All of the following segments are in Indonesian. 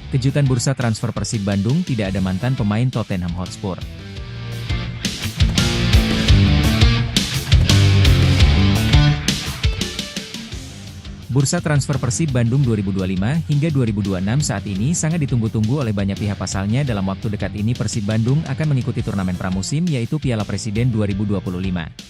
Kejutan bursa transfer Persib Bandung, tidak ada mantan pemain Tottenham Hotspur. Bursa transfer Persib Bandung 2025 hingga 2026 saat ini sangat ditunggu-tunggu oleh banyak pihak. Pasalnya dalam waktu dekat ini Persib Bandung akan mengikuti turnamen pramusim yaitu Piala Presiden 2025.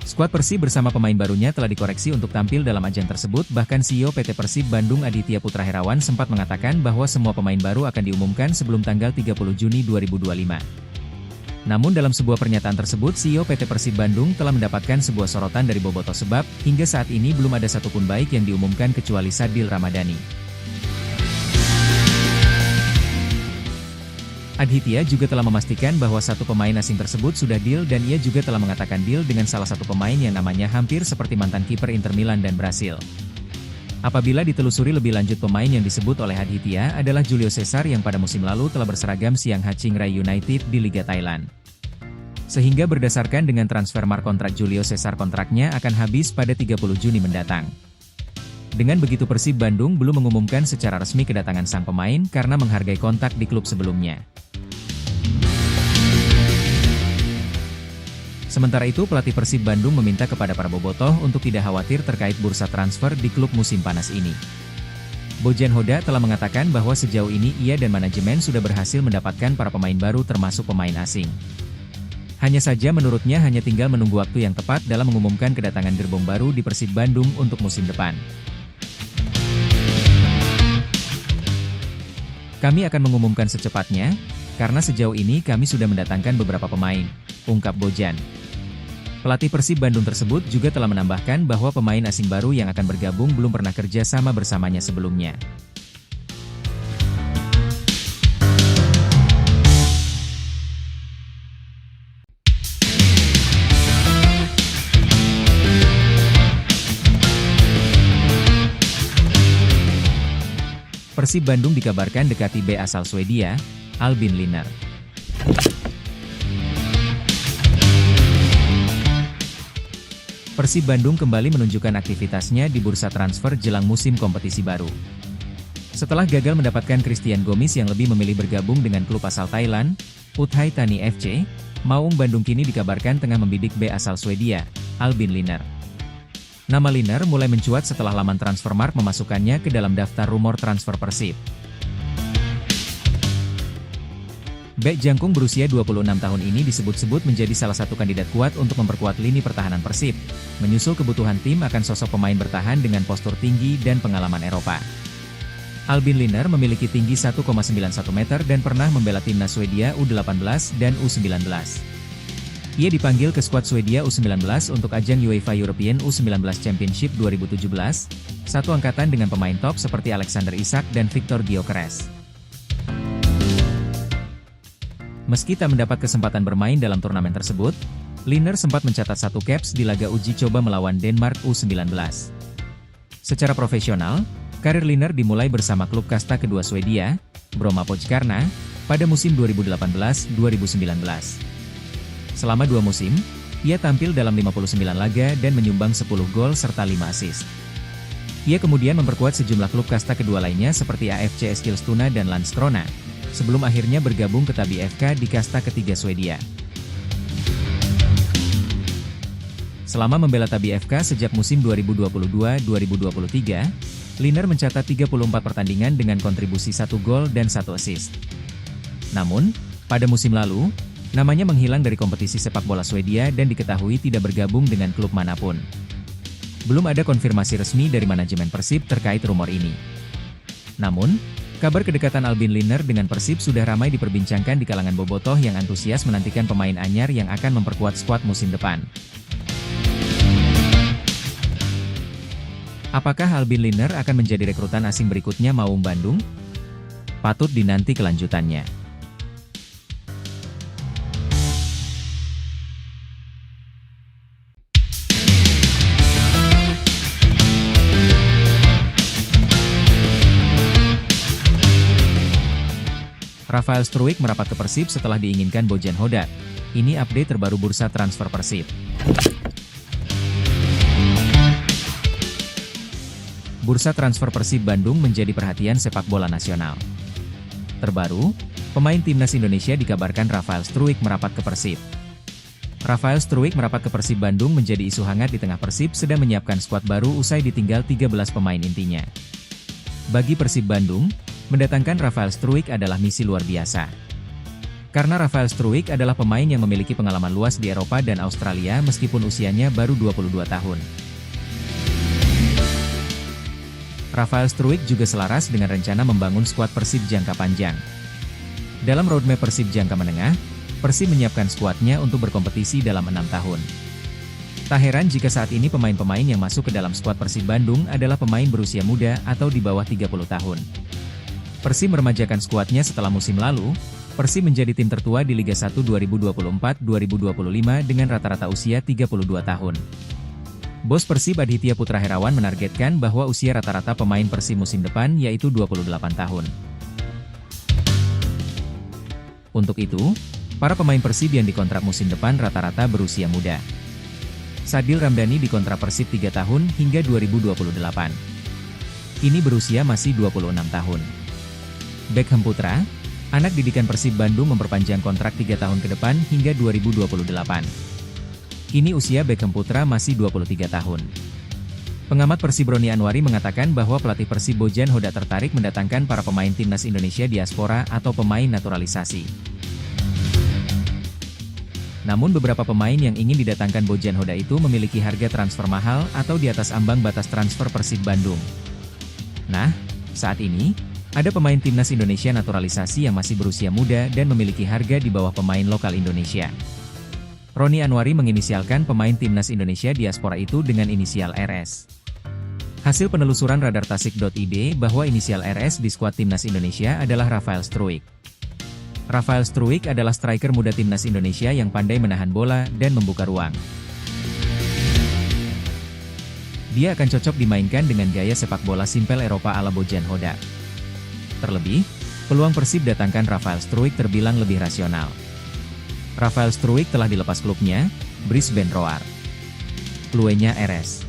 Skuad Persib bersama pemain barunya telah dikoreksi untuk tampil dalam ajang tersebut, bahkan CEO PT Persib Bandung Aditya Putra Herawan sempat mengatakan bahwa semua pemain baru akan diumumkan sebelum tanggal 30 Juni 2025. Namun dalam sebuah pernyataan tersebut CEO PT Persib Bandung telah mendapatkan sebuah sorotan dari Bobotoh sebab, hingga saat ini belum ada satupun baik yang diumumkan kecuali Sadil Ramadhani. Aditya juga telah memastikan bahwa satu pemain asing tersebut sudah deal dan ia juga telah mengatakan deal dengan salah satu pemain yang namanya hampir seperti mantan kiper Inter Milan dan Brasil. Apabila ditelusuri lebih lanjut, pemain yang disebut oleh Aditya adalah Julio Cesar yang pada musim lalu telah berseragam Shanghai Qingrai United di Liga Thailand. Sehingga berdasarkan dengan transfermarkt kontrak Julio Cesar, kontraknya akan habis pada 30 Juni mendatang. Dengan begitu Persib Bandung belum mengumumkan secara resmi kedatangan sang pemain karena menghargai kontak di klub sebelumnya. Sementara itu pelatih Persib Bandung meminta kepada para bobotoh untuk tidak khawatir terkait bursa transfer di klub musim panas ini. Bojan Hoda telah mengatakan bahwa sejauh ini ia dan manajemen sudah berhasil mendapatkan para pemain baru termasuk pemain asing. Hanya saja menurutnya hanya tinggal menunggu waktu yang tepat dalam mengumumkan kedatangan gerbong baru di Persib Bandung untuk musim depan. Kami akan mengumumkan secepatnya, karena sejauh ini kami sudah mendatangkan beberapa pemain, ungkap Bojan. Pelatih Persib Bandung tersebut juga telah menambahkan bahwa pemain asing baru yang akan bergabung belum pernah kerja sama bersamanya sebelumnya. Persib Bandung dikabarkan dekati bek asal Swedia, Albin Lindner. Persib Bandung kembali menunjukkan aktivitasnya di bursa transfer jelang musim kompetisi baru. Setelah gagal mendapatkan Christian Gomis yang lebih memilih bergabung dengan klub asal Thailand, Uthai Thani FC, Maung Bandung kini dikabarkan tengah membidik bek asal Swedia, Albin Lindner. Nama Lindner mulai mencuat setelah laman Transfermarkt memasukkannya ke dalam daftar rumor transfer Persib. Bek jangkung berusia 26 tahun ini disebut-sebut menjadi salah satu kandidat kuat untuk memperkuat lini pertahanan Persib, menyusul kebutuhan tim akan sosok pemain bertahan dengan postur tinggi dan pengalaman Eropa. Albin Lindner memiliki tinggi 1,91 meter dan pernah membela timnas Swedia U18 dan U19. Ia dipanggil ke skuad Swedia U19 untuk ajang UEFA European U19 Championship 2017, satu angkatan dengan pemain top seperti Alexander Isak dan Victor Gyökeres. Meski tak mendapat kesempatan bermain dalam turnamen tersebut, Lindner sempat mencatat satu caps di laga uji coba melawan Denmark U19. Secara profesional, karir Lindner dimulai bersama klub kasta kedua Swedia, Bromma Pojkarna, pada musim 2018-2019. Selama 2 musim, ia tampil dalam 59 laga dan menyumbang 10 gol serta 5 assist. Ia kemudian memperkuat sejumlah klub kasta kedua lainnya seperti AFC Eskilstuna dan Landskrona, sebelum akhirnya bergabung ke Tabi FK di kasta ketiga Swedia. Selama membela Tabi FK sejak musim 2022-2023, Lindner mencatat 34 pertandingan dengan kontribusi 1 gol dan 1 assist. Namun, pada musim lalu, namanya menghilang dari kompetisi sepak bola Swedia dan diketahui tidak bergabung dengan klub manapun. Belum ada konfirmasi resmi dari manajemen Persib terkait rumor ini. Namun, kabar kedekatan Albin Lindner dengan Persib sudah ramai diperbincangkan di kalangan bobotoh yang antusias menantikan pemain anyar yang akan memperkuat skuad musim depan. Apakah Albin Lindner akan menjadi rekrutan asing berikutnya Maung Bandung? Patut dinanti kelanjutannya. Rafael Struijk merapat ke Persib setelah diinginkan Bojan Hoda. Ini update terbaru bursa transfer Persib. Bursa transfer Persib Bandung menjadi perhatian sepak bola nasional. Terbaru, pemain timnas Indonesia dikabarkan Rafael Struijk merapat ke Persib. Rafael Struijk merapat ke Persib Bandung menjadi isu hangat di tengah Persib sedang menyiapkan skuad baru usai ditinggal 13 pemain intinya. Bagi Persib Bandung, mendatangkan Rafael Struijk adalah misi luar biasa. Karena Rafael Struijk adalah pemain yang memiliki pengalaman luas di Eropa dan Australia meskipun usianya baru 22 tahun. Rafael Struijk juga selaras dengan rencana membangun skuad Persib jangka panjang. Dalam roadmap Persib jangka menengah, Persib menyiapkan skuadnya untuk berkompetisi dalam 6 tahun. Tak heran jika saat ini pemain-pemain yang masuk ke dalam skuad Persib Bandung adalah pemain berusia muda atau di bawah 30 tahun. Persib meremajakan skuadnya setelah musim lalu, Persib menjadi tim tertua di Liga 1 2024-2025 dengan rata-rata usia 32 tahun. Bos Persib Aditya Putra Herawan menargetkan bahwa usia rata-rata pemain Persib musim depan yaitu 28 tahun. Untuk itu, para pemain Persib yang dikontrak musim depan rata-rata berusia muda. Sadil Ramdhani dikontrak Persib 3 tahun hingga 2028. Kini berusia masih 26 tahun. Beckham Putra, anak didikan Persib Bandung memperpanjang kontrak 3 tahun ke depan hingga 2028. Kini usia Beckham Putra masih 23 tahun. Pengamat Persib Roni Anwari mengatakan bahwa pelatih Persib Bojan Hoda tertarik mendatangkan para pemain timnas Indonesia diaspora atau pemain naturalisasi. Namun beberapa pemain yang ingin didatangkan Bojan Hoda itu memiliki harga transfer mahal atau di atas ambang batas transfer Persib Bandung. Nah, saat ini, ada pemain timnas Indonesia naturalisasi yang masih berusia muda dan memiliki harga di bawah pemain lokal Indonesia. Roni Anwari menginisialkan pemain timnas Indonesia diaspora itu dengan inisial RS. Hasil penelusuran radartasik.id bahwa inisial RS di skuad timnas Indonesia adalah Rafael Struijk. Rafael Struijk adalah striker muda timnas Indonesia yang pandai menahan bola dan membuka ruang. Dia akan cocok dimainkan dengan gaya sepak bola simpel Eropa ala Bojan Hoda. Terlebih, peluang Persib datangkan Rafael Struijk terbilang lebih rasional. Rafael Struijk telah dilepas klubnya, Brisbane Roar. Kluenya RS.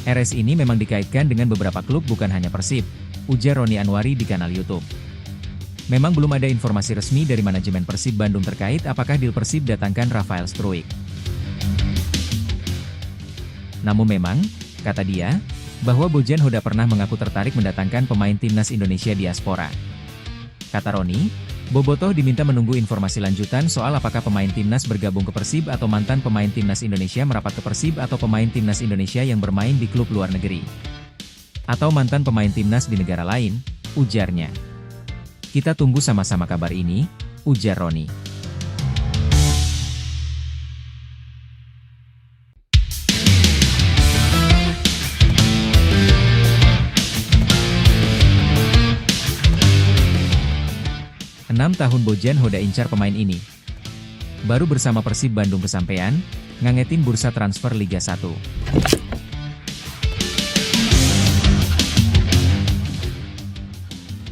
RS ini memang dikaitkan dengan beberapa klub bukan hanya Persib, ujar Roni Anwari di kanal YouTube. Memang belum ada informasi resmi dari manajemen Persib Bandung terkait apakah deal Persib datangkan Rafael Struijk. Namun memang, kata dia, bahwa Bojan Hoda pernah mengaku tertarik mendatangkan pemain timnas Indonesia diaspora. Kata Roni, Bobotoh diminta menunggu informasi lanjutan soal apakah pemain timnas bergabung ke Persib atau mantan pemain timnas Indonesia merapat ke Persib atau pemain timnas Indonesia yang bermain di klub luar negeri. Atau mantan pemain timnas di negara lain, ujarnya. Kita tunggu sama-sama kabar ini, ujar Roni. Enam tahun Bojan Hoda incar pemain ini. Baru bersama Persib Bandung kesampean, ngangetin bursa transfer Liga 1.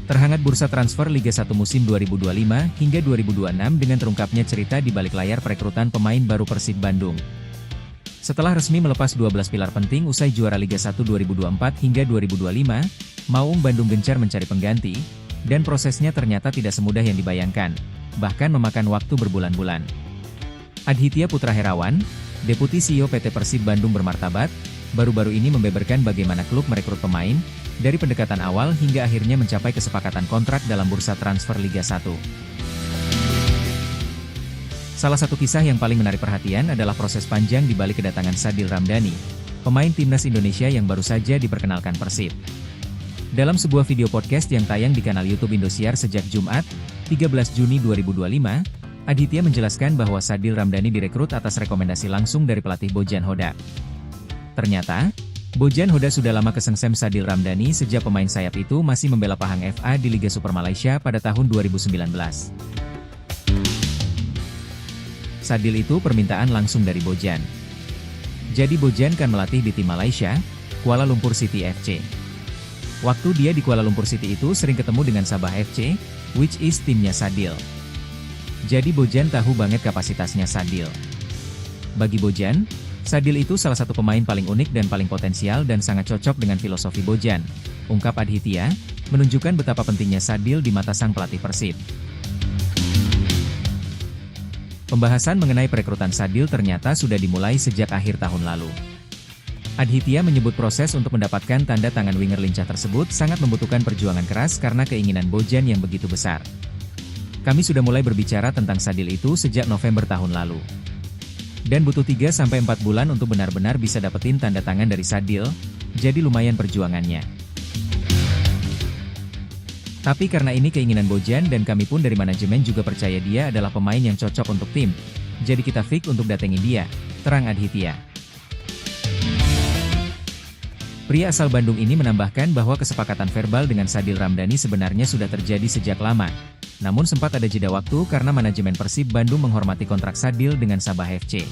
Terhangat bursa transfer Liga 1 musim 2025 hingga 2026 dengan terungkapnya cerita di balik layar perekrutan pemain baru Persib Bandung. Setelah resmi melepas 12 pilar penting usai juara Liga 1 2024 hingga 2025, Maung Bandung gencar mencari pengganti, dan prosesnya ternyata tidak semudah yang dibayangkan, bahkan memakan waktu berbulan-bulan. Aditya Putra Herawan, Deputi CEO PT Persib Bandung bermartabat, baru-baru ini membeberkan bagaimana klub merekrut pemain, dari pendekatan awal hingga akhirnya mencapai kesepakatan kontrak dalam bursa transfer Liga 1. Salah satu kisah yang paling menarik perhatian adalah proses panjang di balik kedatangan Sadil Ramdhani, pemain timnas Indonesia yang baru saja diperkenalkan Persib. Dalam sebuah video podcast yang tayang di kanal YouTube Indosiar sejak Jumat, 13 Juni 2025, Aditya menjelaskan bahwa Sadil Ramdhani direkrut atas rekomendasi langsung dari pelatih Bojan Hoda. Ternyata, Bojan Hoda sudah lama kesengsem Sadil Ramdhani sejak pemain sayap itu masih membela Pahang FA di Liga Super Malaysia pada tahun 2019. Sadil itu permintaan langsung dari Bojan. Jadi Bojan kan melatih di tim Malaysia, Kuala Lumpur City FC. Waktu dia di Kuala Lumpur City itu sering ketemu dengan Sabah FC, which is timnya Sadil. Jadi Bojan tahu banget kapasitasnya Sadil. Bagi Bojan, Sadil itu salah satu pemain paling unik dan paling potensial dan sangat cocok dengan filosofi Bojan, ungkap Aditya, menunjukkan betapa pentingnya Sadil di mata sang pelatih Persib. Pembahasan mengenai perekrutan Sadil ternyata sudah dimulai sejak akhir tahun lalu. Aditya menyebut proses untuk mendapatkan tanda tangan winger lincah tersebut sangat membutuhkan perjuangan keras karena keinginan Bojan yang begitu besar. Kami sudah mulai berbicara tentang Sadil itu sejak November tahun lalu. Dan butuh 3-4 bulan untuk benar-benar bisa dapetin tanda tangan dari Sadil, jadi lumayan perjuangannya. Tapi karena ini keinginan Bojan dan kami pun dari manajemen juga percaya dia adalah pemain yang cocok untuk tim, jadi kita fix untuk datengin dia, terang Aditya. Pria asal Bandung ini menambahkan bahwa kesepakatan verbal dengan Sadil Ramdhani sebenarnya sudah terjadi sejak lama. Namun sempat ada jeda waktu karena manajemen Persib Bandung menghormati kontrak Sadil dengan Sabah FC.